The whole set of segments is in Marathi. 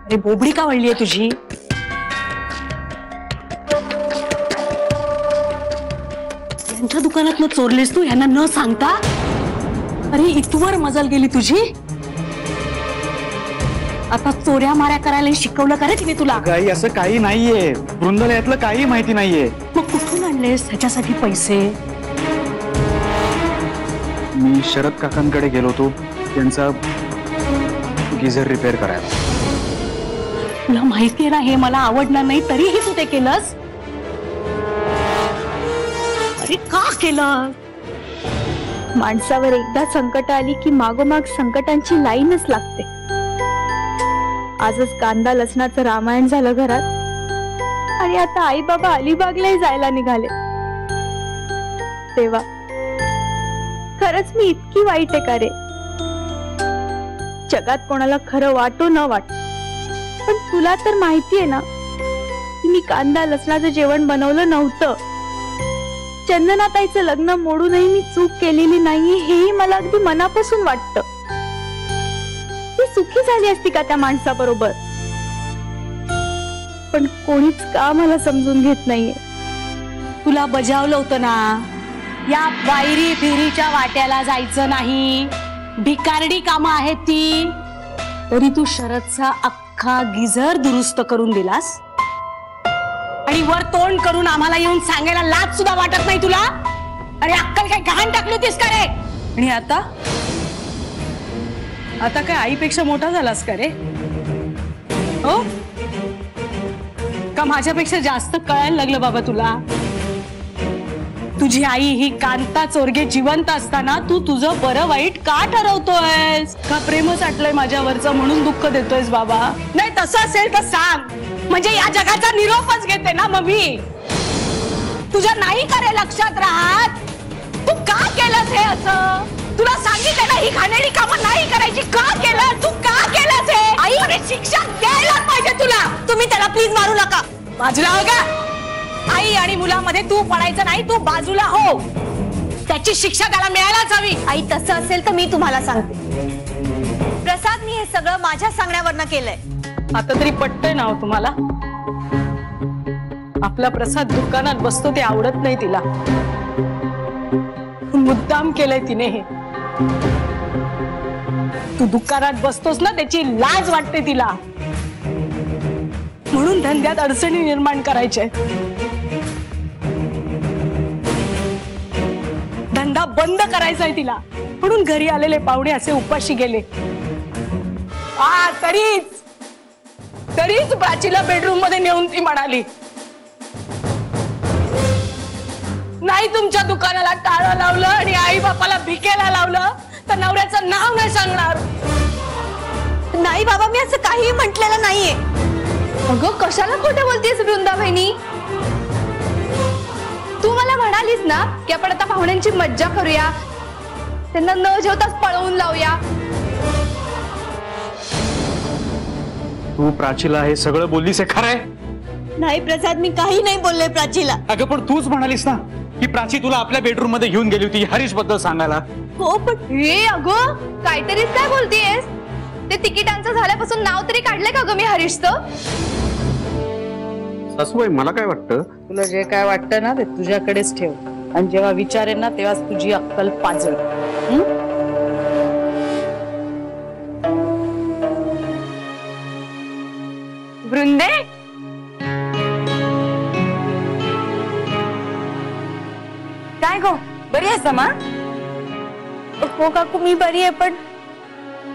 अरे बोबडी का वळली आहे तुझी? यांच्या दुकानात चोरलीस तू यांना न सांगता? अरे इथवर मजल गेली तुझी. आता चोऱ्या माऱ्या करायला शिकवलं का रे तिने तुला? काही असं काही नाहीये, वृंदाला यातलं काही माहिती नाहीये. मग कुठून आणलेस ह्याच्यासाठी पैसे? मी शरद काकांकडे गेलो होतो त्यांचा गिझर रिपेअर करायला. तुला माहितीये ना हे मला आवडणार नाही तरीही तू ते केलंस. अरे का केलं? माणसावर एकदा संकट आली की मागोमाग संकटांची लाईनच लागते. आजच कांदा लसणाचं रामायण झालं घरात आणि आता आई बाबा अलिबागलाही जायला निघाले. तेव्हा खरंच मी इतकी वाईट आहे का रे? जगात कोणाला खरं वाटो न वाट, पण तुला तर माहितीये ना की मी कांदा लसणाचं जेवण बनवलं नव्हतं. चंदनाताईचं लग्न मोडूनही मी चूक केलेली नाहीये हेही मला अगदी मनापासून वाटतं. ती सुखी झाली असती का त्या माणसाबरोबर? पण कोणीच का मला समजून घेत नाहीये. तुला बजावलं होतं ना या वायरी फिरीच्या वाट्याला जायचं नाही. भिकारडी कामं आहेत ती. तरी तू शरदचा अख्खा गिझर दुरुस्त करून दिलास आणि वर तोंड करून आम्हाला येऊन सांगायला लाज सुद्धा वाटत नाही तुला? अरे अक्कल काय गहाण टाकली होतीस का रे? आणि आता आता काय आईपेक्षा मोठा झालास का रे? हो का माझ्यापेक्षा जास्त कळायला लागलं बाबा तुला? तुझी आई ही कांता चोरगे जिवंत असताना तू तुझं बरं वाईट का ठरवतोयस? का प्रेमच आटलंय माझ्यावरचं म्हणून दुःख देतोयस बाबा? नाही तसं असेल तर सांग, म्हणजे या जगाचा निरोपच घेते ना मग मी. तुझ्या नाही करे लक्षात राहत? तू का केलंस हे असं? तुला सांगितलं ना ही घाणेरडी कामं नाही करायची. का केलं? तू का केलंस हे? आई अरे शिक्षा द्यायला पाहिजे तुला. तुम्ही त्याला प्लीज मारू नका. बाजूला हो का? आई आणि मुलामध्ये तू पडायचं नाही, तू बाजूला हो. त्याची शिक्षा त्याला मिळायलाच हवी. आई तसं असेल तर मी तुम्हाला सांगते. प्रसादनी हे सगळं माझ्या सांगण्यावरनं केलंय. आता तरी पटतंय ना हो तुम्हाला? आपला प्रसाद दुकानात बसतो ते आवडत नाही तिला. मुद्दाम केलंय तिने हे. तू दुकानात बसतोस ना त्याची लाज वाटते तिला, म्हणून धंद्यात अडचणी निर्माण करायचे. धंदा बंद करायचाय तिला, म्हणून घरी आलेले पाहुणे असे उपाशी गेले. तरीच प्राचीला बेडरूम मध्ये नेऊन ती म्हणाली नाही तुमच्या दुकानाला टाळं लावलं आणि आई बापाला भिकेला लावलं तर नवऱ्याचं नाव नाही सांगणार. नाही बाबा मी असं काही म्हटलेलं नाहीये. अगं कशाला खोटं बोलतेस वृंदा बहिणी? तू मला म्हणालीस ना की आपण आता पाहुण्यांची मज्जा करूया, त्यांना न जेवताच पळवून लावूया. तू प्राचीला हे सगळं बोललीस हे खरंय? नाही प्रसाद मी काही नाही बोलले प्राचीला. अगं पण तूच म्हणालीस ना की प्राची तुला आपल्या बेडरूम मध्ये घेऊन गेली होती हरीश बद्दल सांगायला. हो पण हे अगं काहीतरीच काय बोलतेस? ते तिकिटांचं झाल्यापासून नाव तरी काढलंय का ग मी हरीशचं? सासूबाई मला काय वाटतं, तुला जे काय वाटतं ना ते तुझ्याकडेच ठेव आणि जेव्हा विचारेन ना तेव्हाच तुझी अक्कल पाजळ. वृंदे काय गो बरी आहेस मा? हो काकू मी बरी आहे, पण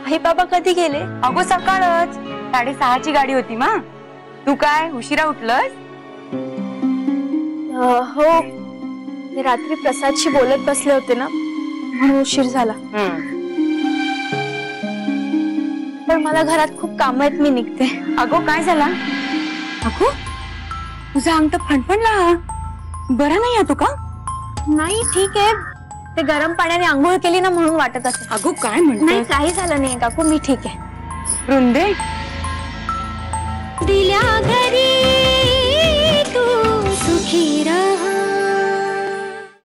आई बाबा कधी गेले? अगो सकाळच 6:30ची गाडी होती मा. तू काय उशिरा उठलस? हो मी रात्री प्रसादशी बोलत बसले होते ना म्हणून उशीर झाला. पण मला घरात खूप काम आहेत, मी निघते. अगो काय झाला? अगो तुझा अंग तर फणफणला, बरा नाही आहे तो का? नाही ठीक आहे, ते गरम पाण्याने आंघोळ केली ना म्हणून वाटत असेल. अगो काय म्हणते? नाही काही झालं नाही काकू, मी ठीक आहे. वृंदे दिल्या घरी तू सुखी रहा.